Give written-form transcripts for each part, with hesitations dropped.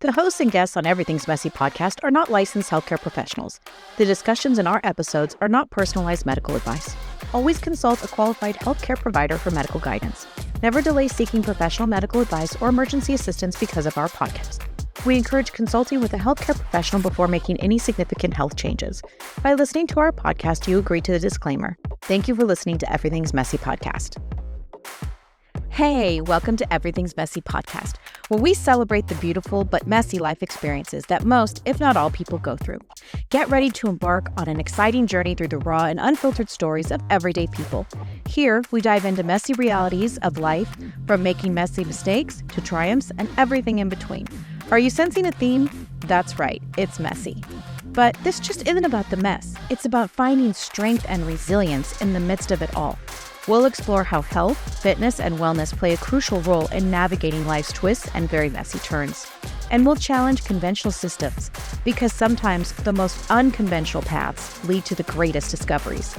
The hosts and guests on Everything's Messy podcast are not licensed healthcare professionals. The discussions in our episodes are not personalized medical advice. Always consult a qualified healthcare provider for medical guidance. Never delay seeking professional medical advice or emergency assistance because of our podcast. We encourage consulting with a healthcare professional before making any significant health changes. By listening to our podcast, you agree to the disclaimer. Thank you for listening to Everything's Messy podcast. Hey, welcome to Everything's Messy podcast, where we celebrate the beautiful but messy life experiences that most, if not all, people go through. Get ready to embark on an exciting journey through the raw and unfiltered stories of everyday people. Here, we dive into messy realities of life, from making messy mistakes to triumphs and everything in between. Are you sensing a theme? That's right, it's messy. But this just isn't about the mess. It's about finding strength and resilience in the midst of it all. We'll explore how health, fitness, and wellness play a crucial role in navigating life's twists and very messy turns. And we'll challenge conventional systems, because sometimes the most unconventional paths lead to the greatest discoveries.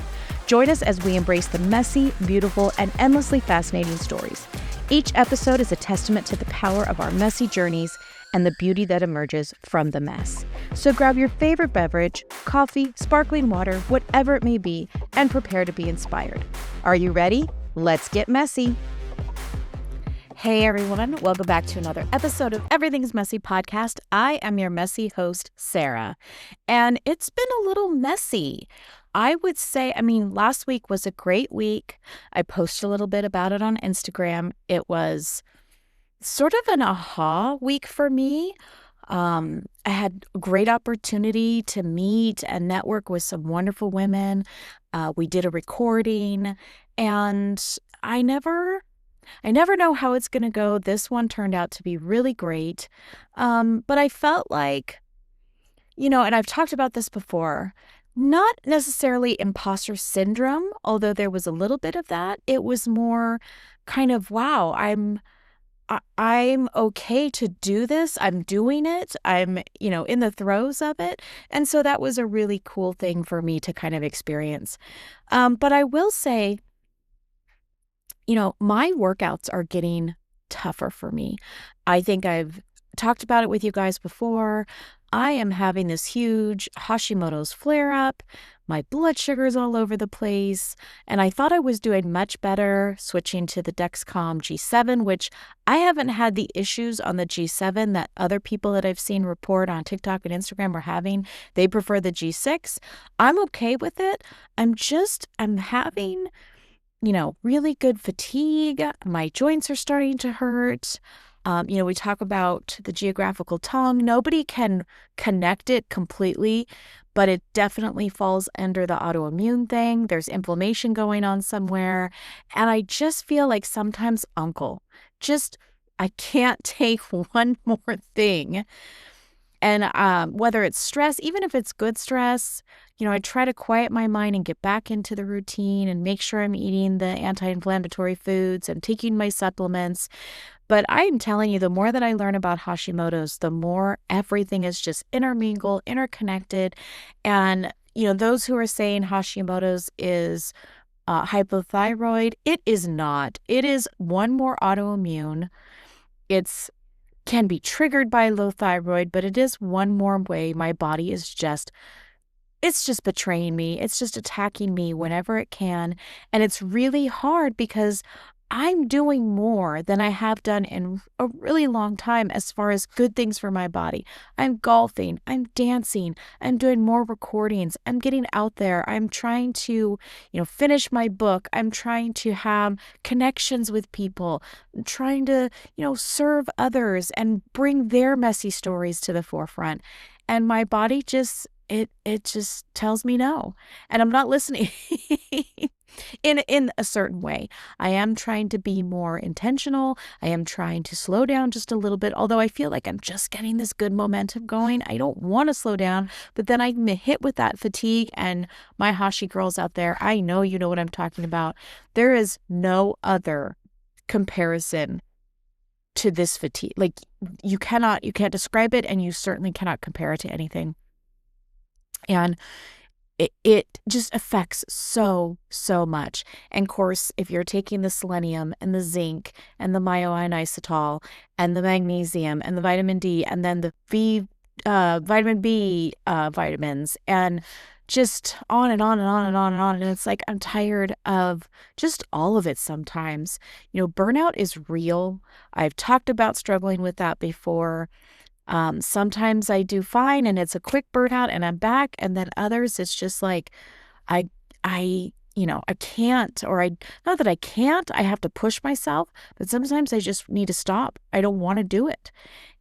Join us as we embrace the messy, beautiful, and endlessly fascinating stories. Each episode is a testament to the power of our messy journeys and the beauty that emerges from the mess. So grab your favorite beverage, coffee, sparkling water, whatever it may be, and prepare to be inspired. Are you ready? Let's get messy. Hey everyone, welcome back to another episode of Everything's Messy podcast. I am your messy host, Sarah, and it's been a little messy. I would say, last week was a great week. I posted a little bit about it on Instagram. It was sort of an aha week for me. I had a great opportunity to meet and network with some wonderful women. We did a recording, and I never know how it's going to go. This one turned out to be really great. But I felt like, and I've talked about this before, not necessarily imposter syndrome, although there was a little bit of that. It was more kind of, wow, I'm okay to do this. I'm doing it. I'm, in the throes of it. And so that was a really cool thing for me to kind of experience. But I will say, my workouts are getting tougher for me. I think I've talked about it with you guys before. I am having this huge Hashimoto's flare up. My blood sugar's all over the place. And I thought I was doing much better switching to the Dexcom G7, which I haven't had the issues on the G7 that other people that I've seen report on TikTok and Instagram are having. They prefer the G6. I'm okay with it. I'm having, really good fatigue. My joints are starting to hurt. We talk about the geographical tongue. Nobody can connect it completely, but it definitely falls under the autoimmune thing. There's inflammation going on somewhere. And I just feel like sometimes I can't take one more thing. And whether it's stress, even if it's good stress, I try to quiet my mind and get back into the routine and make sure I'm eating the anti-inflammatory foods and taking my supplements. But I'm telling you, the more that I learn about Hashimoto's, the more everything is just intermingled, interconnected. And, those who are saying Hashimoto's is hypothyroid, it is not. It is one more autoimmune. Can be triggered by low thyroid, but it is one more way my body is it's just betraying me. It's just attacking me whenever it can. And it's really hard because I'm doing more than I have done in a really long time as far as good things for my body. I'm golfing, I'm dancing, I'm doing more recordings, I'm getting out there, I'm trying to, finish my book, I'm trying to have connections with people, I'm trying to, serve others and bring their messy stories to the forefront. And my body just tells me no. And I'm not listening. In a certain way. I am trying to be more intentional. I am trying to slow down just a little bit, although I feel like I'm just getting this good momentum going. I don't want to slow down, but then I'm hit with that fatigue. And my Hashi girls out there, I know you know what I'm talking about. There is no other comparison to this fatigue. Like you can't describe it, and you certainly cannot compare it to anything. And it just affects so, so much. And of course, if you're taking the selenium and the zinc and the myoinositol and the magnesium and the vitamin D and then the vitamin B vitamins and just on and on and on and on and on. And it's like I'm tired of just all of it sometimes. Burnout is real. I've talked about struggling with that before. Sometimes I do fine and it's a quick burnout and I'm back. And then others, it's just like, I, I can't, not that I can't, I have to push myself, but sometimes I just need to stop. I don't want to do it.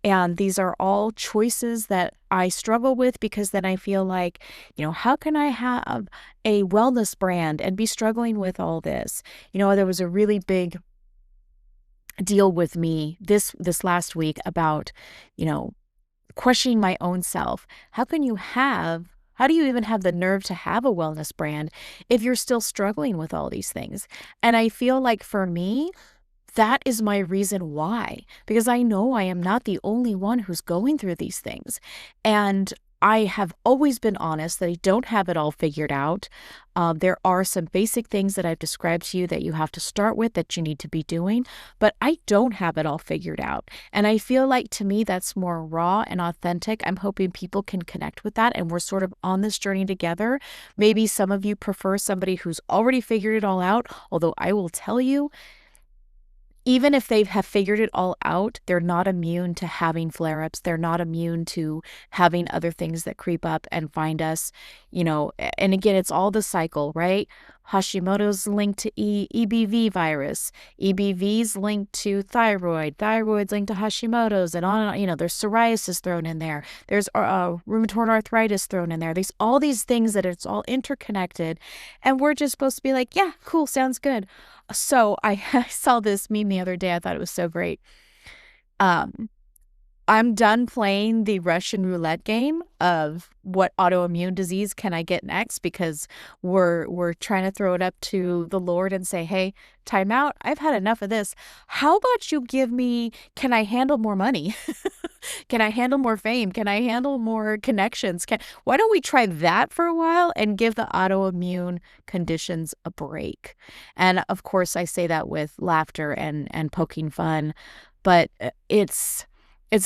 And these are all choices that I struggle with because then I feel like, how can I have a wellness brand and be struggling with all this? There was a really big deal with me this last week about, questioning my own self. How do you even have the nerve to have a wellness brand if you're still struggling with all these things? And I feel like for me, that is my reason why, because I know I am not the only one who's going through these things. And I have always been honest that I don't have it all figured out. There are some basic things that I've described to you that you have to start with that you need to be doing, but I don't have it all figured out. And I feel like to me, that's more raw and authentic. I'm hoping people can connect with that and we're sort of on this journey together. Maybe some of you prefer somebody who's already figured it all out, although I will tell you, even if they have figured it all out, they're not immune to having flare-ups. They're not immune to having other things that creep up and find us, and again, it's all the cycle, right? Hashimoto's linked to EBV virus. EBV's linked to thyroid. Thyroid's linked to Hashimoto's and on and on. There's psoriasis thrown in there. There's rheumatoid arthritis thrown in there. There's all these things that it's all interconnected. And we're just supposed to be like, yeah, cool, sounds good. So I saw this meme the other day. I thought it was so great. I'm done playing the Russian roulette game of what autoimmune disease can I get next, because we're trying to throw it up to the Lord and say, hey, time out. I've had enough of this. How about you can I handle more money? Can I handle more fame? Can I handle more connections? Why don't we try that for a while and give the autoimmune conditions a break? And of course, I say that with laughter and poking fun, but it's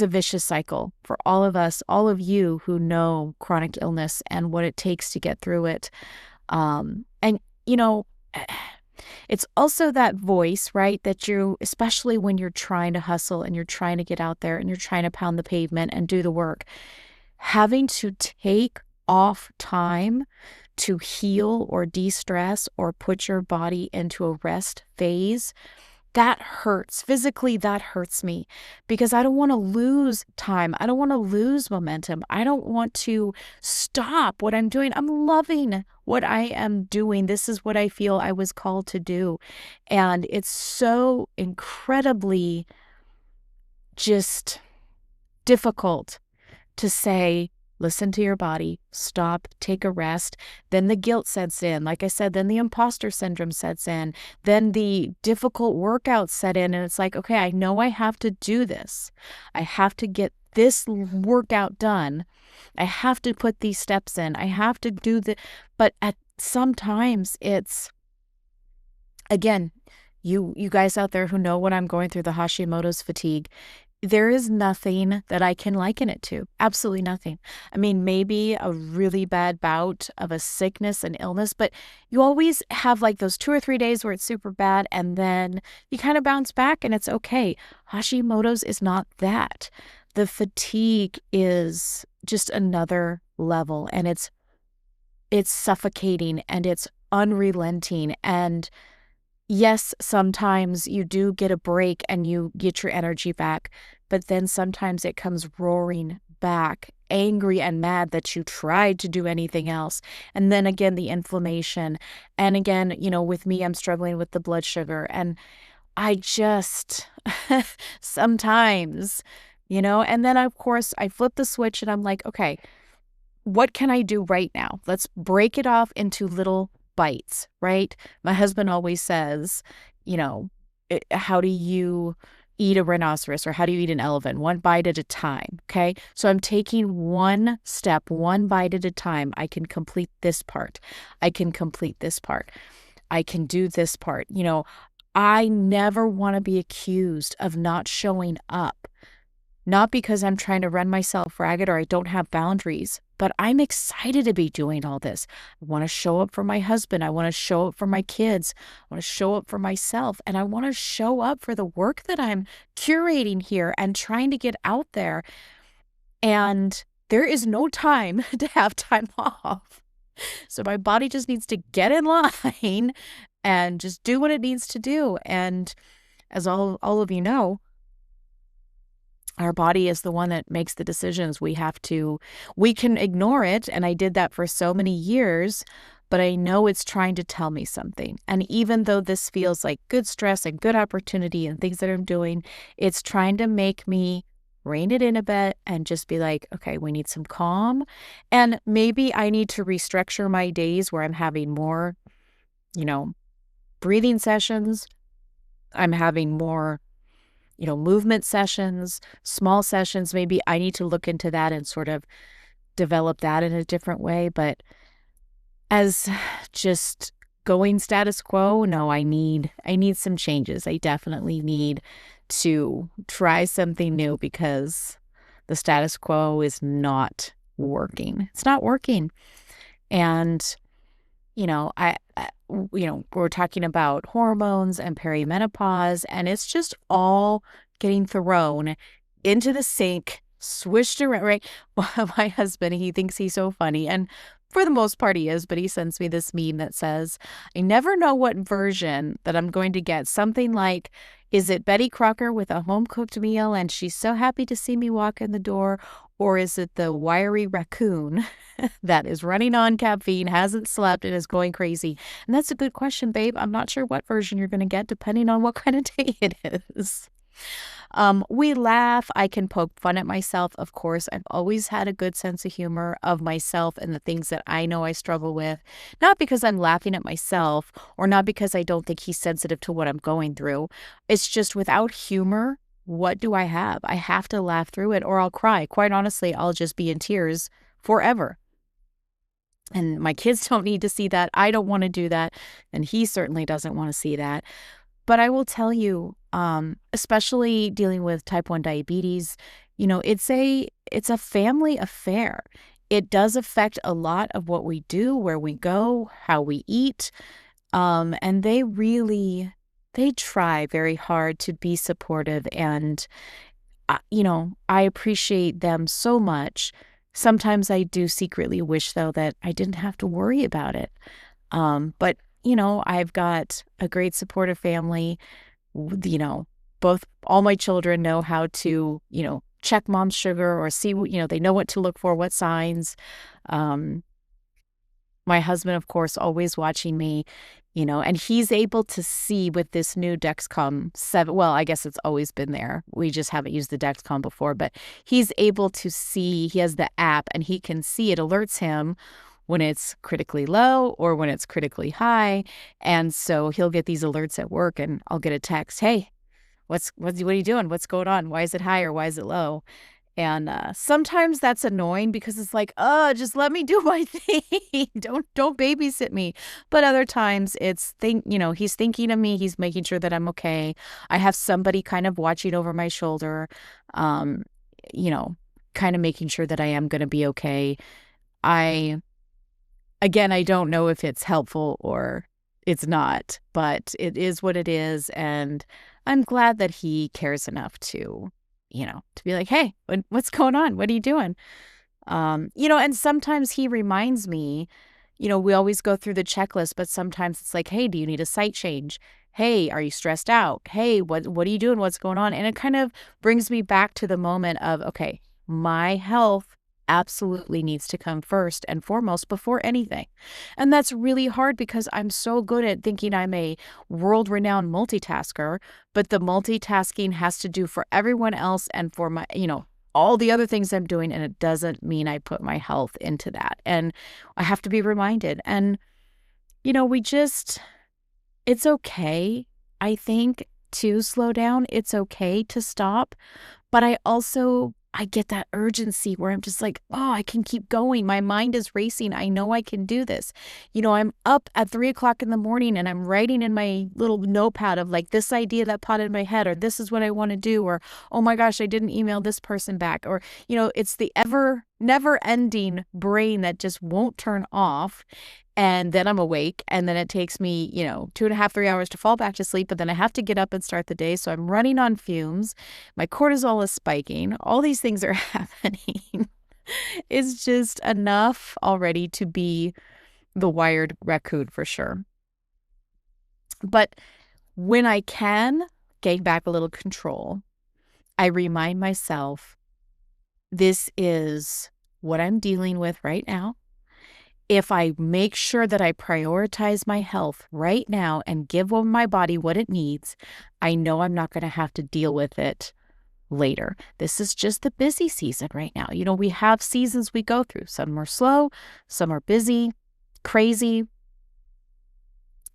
a vicious cycle for all of us, all of you who know chronic illness and what it takes to get through it. And, it's also that voice, right, that especially when you're trying to hustle and you're trying to get out there and you're trying to pound the pavement and do the work, having to take off time to heal or de-stress or put your body into a rest phase, that hurts. Physically, that hurts me because I don't want to lose time. I don't want to lose momentum. I don't want to stop what I'm doing. I'm loving what I am doing. This is what I feel I was called to do. And it's so incredibly just difficult to say, listen to your body, stop, take a rest. Then the guilt sets in. Like I said, then the imposter syndrome sets in. Then the difficult workouts set in. And it's like, okay, I know I have to do this. I have to get this workout done. I have to put these steps in. I have to do but sometimes it's, again, you guys out there who know what I'm going through, the Hashimoto's fatigue, there is nothing that I can liken it to. Absolutely nothing. I mean, maybe a really bad bout of a sickness and illness, but you always have like those 2 or 3 days where it's super bad and then you kind of bounce back and it's okay. Hashimoto's is not that. The fatigue is just another level, and it's suffocating and it's unrelenting. And yes, sometimes you do get a break and you get your energy back, but then sometimes it comes roaring back, angry and mad that you tried to do anything else. And then again, the inflammation. And again, with me, I'm struggling with the blood sugar. And I just, sometimes, and then of course I flip the switch and I'm like, okay, what can I do right now? Let's break it off into little bites, right? My husband always says, how do you eat a rhinoceros or how do you eat an elephant? One bite at a time. Okay. So I'm taking one step, one bite at a time. I can complete this part. I can complete this part. I can do this part. I never want to be accused of not showing up. Not because I'm trying to run myself ragged or I don't have boundaries, but I'm excited to be doing all this. I want to show up for my husband. I want to show up for my kids. I want to show up for myself. And I want to show up for the work that I'm curating here and trying to get out there. And there is no time to have time off. So my body just needs to get in line and just do what it needs to do. And as all of you know, our body is the one that makes the decisions. We can ignore it. And I did that for so many years, but I know it's trying to tell me something. And even though this feels like good stress and good opportunity and things that I'm doing, it's trying to make me rein it in a bit and just be like, okay, we need some calm. And maybe I need to restructure my days where I'm having more, breathing sessions. I'm having more movement sessions, small sessions. Maybe I need to look into that and sort of develop that in a different way. But as just going status quo, no, I need some changes. I definitely need to try something new because the status quo is not working. It's not working. And we're talking about hormones and perimenopause, and it's just all getting thrown into the sink, swished around, right? My husband, he thinks he's so funny, and for the most part he is, but he sends me this meme that says, I never know what version that I'm going to get. Something like, is it Betty Crocker with a home-cooked meal and she's so happy to see me walk in the door? Or is it the wiry raccoon that is running on caffeine, hasn't slept, and is going crazy? And that's a good question, babe. I'm not sure what version you're going to get depending on what kind of day it is. We laugh. I can poke fun at myself. Of course, I've always had a good sense of humor of myself and the things that I know I struggle with. Not because I'm laughing at myself or not because I don't think he's sensitive to what I'm going through. It's just without humor, what do I have? I have to laugh through it or I'll cry. Quite honestly, I'll just be in tears forever. And my kids don't need to see that. I don't want to do that. And he certainly doesn't want to see that. But I will tell you, especially dealing with type 1 diabetes, it's a family affair. It does affect a lot of what we do, where we go, how we eat. And they try very hard to be supportive. And, I appreciate them so much. Sometimes I do secretly wish, though, that I didn't have to worry about it. But I've got a great supportive family. Both all my children know how to, check mom's sugar or see, they know what to look for, what signs. My husband, of course, always watching me, and he's able to see with this new Dexcom 7. Well, I guess it's always been there. We just haven't used the Dexcom before, but he's able to see, he has the app and he can see, it alerts him when it's critically low or when it's critically high. And so he'll get these alerts at work and I'll get a text, hey, what are you doing? What's going on? Why is it high or why is it low? And sometimes that's annoying because it's like, just let me do my thing. Don't babysit me. But other times it's he's thinking of me. He's making sure that I'm okay. I have somebody kind of watching over my shoulder, kind of making sure that I am going to be okay. Again, I don't know if it's helpful or it's not, but it is what it is. And I'm glad that he cares enough to be like, hey, what's going on? What are you doing? And sometimes he reminds me, we always go through the checklist, but sometimes it's like, hey, do you need a site change? Hey, are you stressed out? Hey, what are you doing? What's going on? And it kind of brings me back to the moment of, okay, my health absolutely needs to come first and foremost before anything. And that's really hard because I'm so good at thinking I'm a world-renowned multitasker, but the multitasking has to do for everyone else and for my, all the other things I'm doing, and it doesn't mean I put my health into that. And I have to be reminded. And, it's okay, I think, to slow down. It's okay to stop. But I get that urgency where I'm just like, oh, I can keep going. My mind is racing. I know I can do this. I'm up at 3 o'clock in the morning and I'm writing in my little notepad of like this idea that popped in my head, or this is what I want to do, or, oh my gosh, I didn't email this person back. Or, it's the never ending brain that just won't turn off. And then I'm awake, and then it takes me, 2.5, 3 hours to fall back to sleep, but then I have to get up and start the day. So I'm running on fumes. My cortisol is spiking. All these things are happening. It's just enough already to be the wired raccoon for sure. But when I can gain back a little control, I remind myself, this is what I'm dealing with right now. If I make sure that I prioritize my health right now and give my body what it needs, I know I'm not going to have to deal with it later. This is just the busy season right now. We have seasons we go through. Some are slow, some are busy, crazy,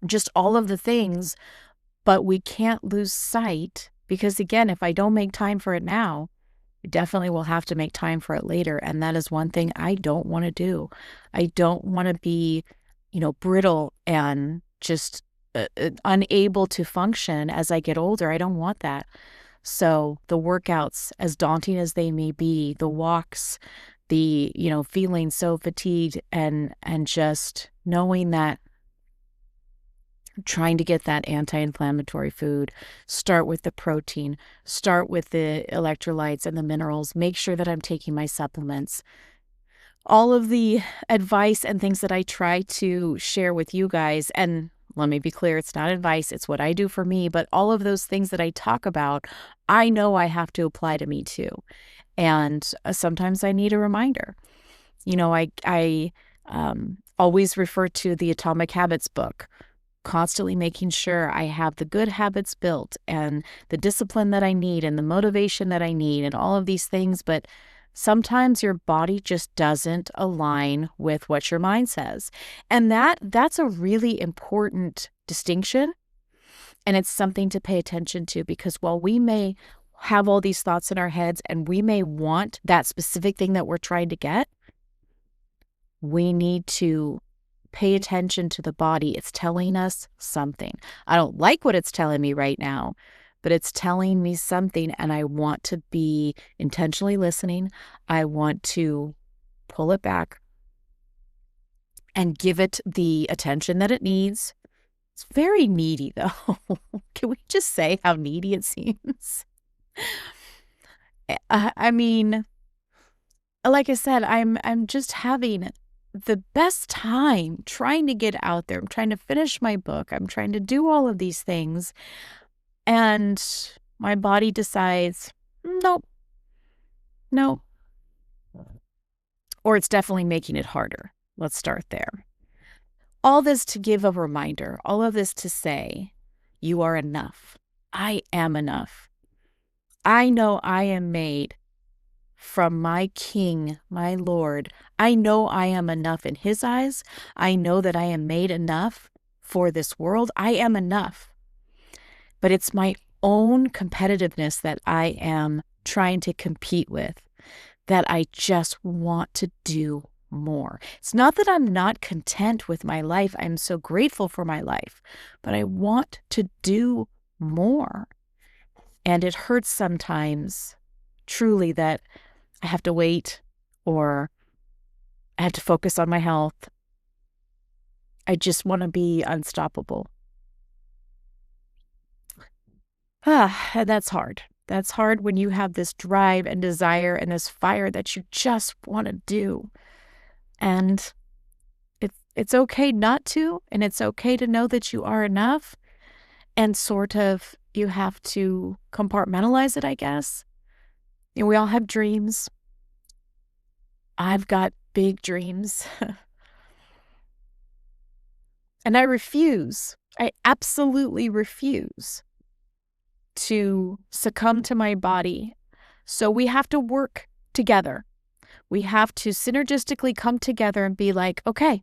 just all of the things. But we can't lose sight, because again, if I don't make time for it now, I definitely will have to make time for it later. And that is one thing I don't want to do. I don't want to be, brittle and just unable to function as I get older. I don't want that. So the workouts, as daunting as they may be, the walks, the, feeling so fatigued and just knowing that trying to get that anti-inflammatory food, start with the protein, start with the electrolytes and the minerals, make sure that I'm taking my supplements. All of the advice and things that I try to share with you guys, and let me be clear, it's not advice, it's what I do for me, but all of those things that I talk about, I know I have to apply to me too. And sometimes I need a reminder. I always refer to the Atomic Habits book, constantly making sure I have the good habits built and the discipline that I need and the motivation that I need and all of these things. But sometimes your body just doesn't align with what your mind says. And that's a really important distinction. And it's something to pay attention to, because while we may have all these thoughts in our heads and we may want that specific thing that we're trying to get, we need to pay attention to the body. It's telling us something. I don't like what it's telling me right now, but it's telling me something, and I want to be intentionally listening. I want to pull it back and give it the attention that it needs. It's very needy, though. Can we just say how needy it seems? I mean, like I said, I'm just having the best time trying to get out there. I'm trying to finish my book. I'm trying to do all of these things. And my body decides, nope, no. Or it's definitely making it harder. Let's start there. All this to give a reminder, all of this to say, you are enough. I am enough. I know I am made from my King, my Lord. I know I am enough in His eyes. I know that I am made enough for this world. I am enough. But it's my own competitiveness that I am trying to compete with, that I just want to do more. It's not that I'm not content with my life. I'm so grateful for my life, but I want to do more. And it hurts sometimes, truly, that I have to wait, or I have to focus on my health. I just want to be unstoppable. And that's hard. That's hard when you have this drive and desire and this fire that you just want to do. And it's okay not to, and it's okay to know that you are enough. And sort of, you have to compartmentalize it, I guess. And we all have dreams. I've got big dreams. And I absolutely refuse to succumb to my body. So we have to work together. We have to synergistically come together and be like, okay,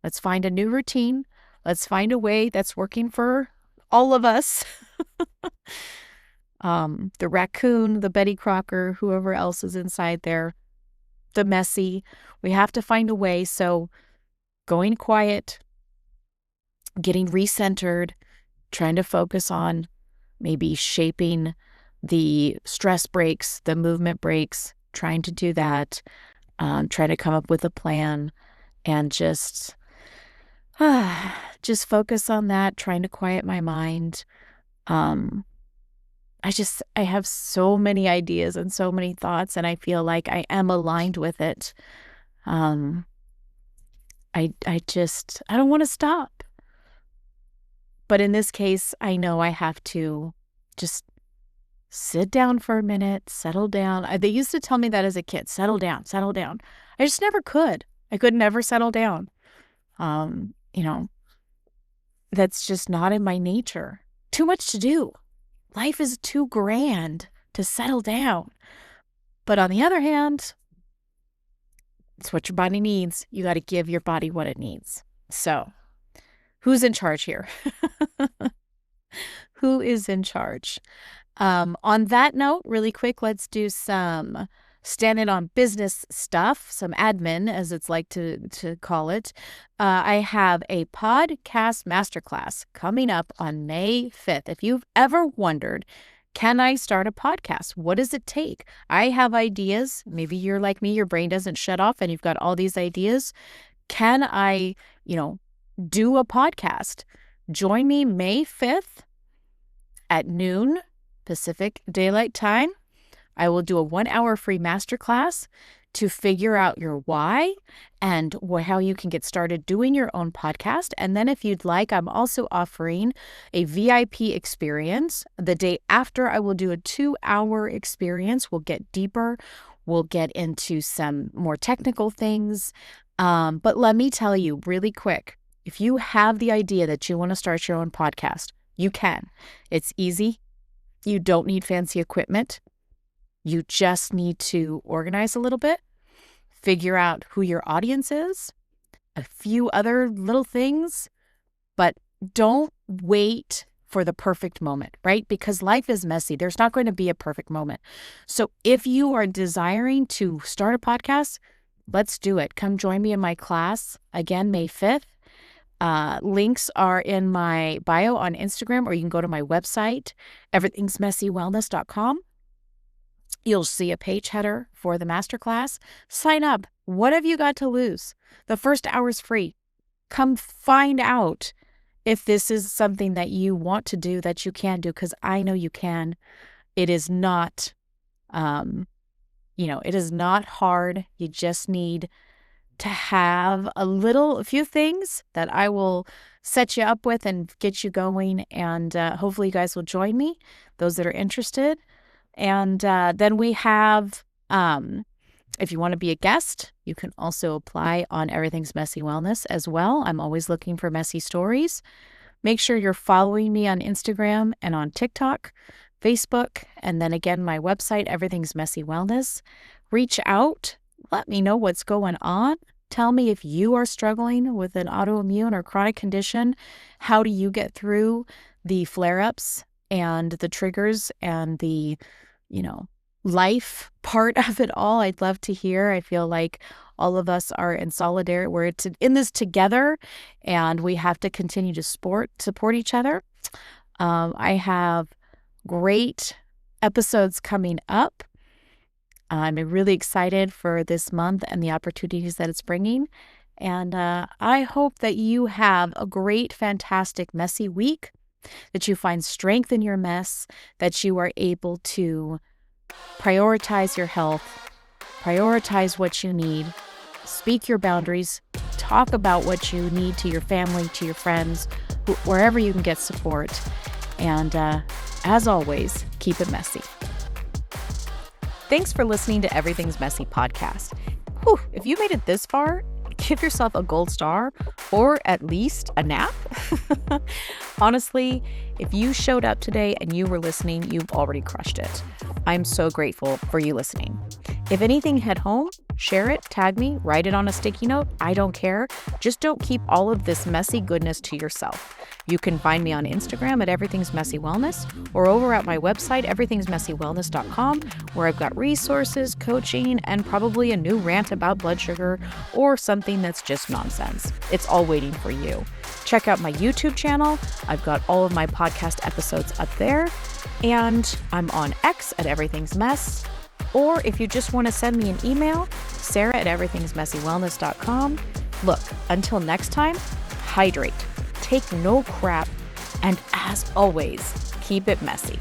let's find a new routine. Let's find a way that's working for all of us. The raccoon, the Betty Crocker, whoever else is inside there, the messy. We have to find a way. So going quiet, getting recentered, trying to focus on maybe shaping the stress breaks, the movement breaks, trying to do that, try to come up with a plan and just focus on that, trying to quiet my mind. I have so many ideas and so many thoughts, and I feel like I am aligned with it. I don't want to stop. But in this case, I know I have to just sit down for a minute, settle down. They used to tell me that as a kid, settle down, settle down. I just never could. I could never settle down. That's just not in my nature. Too much to do. Life is too grand to settle down. But on the other hand, it's what your body needs. You got to give your body what it needs. So, who's in charge here? Who is in charge? On that note, really quick, let's do some standing on business stuff, some admin, as it's like to call it. I have a podcast masterclass coming up on May 5th. If you've ever wondered, can I start a podcast? What does it take? I have ideas. Maybe you're like me, your brain doesn't shut off and you've got all these ideas. Can I, do a podcast? Join me May 5th at noon Pacific Daylight Time. I will do a 1-hour free masterclass to figure out your why and how you can get started doing your own podcast. And then if you'd like, I'm also offering a VIP experience. The day after, I will do a 2-hour experience. We'll get deeper. We'll get into some more technical things. But let me tell you really quick, if you have the idea that you want to start your own podcast, you can. It's easy. You don't need fancy equipment. You just need to organize a little bit, figure out who your audience is, a few other little things, but don't wait for the perfect moment, right? Because life is messy. There's not going to be a perfect moment. So if you are desiring to start a podcast, let's do it. Come join me in my class, again, May 5th. Links are in my bio on Instagram, or you can go to my website, everythingsmessywellness.com. You'll see a page header for the masterclass. Sign up. What have you got to lose? The first hour is free. Come find out if this is something that you want to do, that you can do, because I know you can. It is not, it is not hard. You just need to have a few things that I will set you up with and get you going. And hopefully you guys will join me, those that are interested. And then we have, if you want to be a guest, you can also apply on Everything's Messy Wellness as well. I'm always looking for messy stories. Make sure you're following me on Instagram and on TikTok, Facebook, and then again, my website, Everything's Messy Wellness. Reach out. Let me know what's going on. Tell me if you are struggling with an autoimmune or chronic condition. How do you get through the flare-ups and the triggers and the, life part of it all? I'd love to hear. I feel like all of us are in solidarity. We're in this together, and we have to continue to support each other. I have great episodes coming up. I'm really excited for this month and the opportunities that it's bringing. And I hope that you have a great, fantastic, messy week, that you find strength in your mess, that you are able to prioritize your health, prioritize what you need, speak your boundaries, talk about what you need to your family, to your friends, wherever you can get support. And as always, keep it messy. Thanks for listening to Everything's Messy podcast. Whew, if you made it this far, give yourself a gold star or at least a nap. Honestly, if you showed up today and you were listening, you've already crushed it. I'm so grateful for you listening. If anything hit home, share it, tag me, write it on a sticky note. I don't care. Just don't keep all of this messy goodness to yourself. You can find me on Instagram at Everything's Messy Wellness or over at my website, everythingsmessywellness.com, where I've got resources, coaching, and probably a new rant about blood sugar or something that's just nonsense. It's all waiting for you. Check out my YouTube channel. I've got all of my podcast episodes up there. And I'm on X at Everything's Mess. Or if you just want to send me an email, Sarah at everythingsmessywellness.com. Look, until next time, hydrate, take no crap, and as always, keep it messy.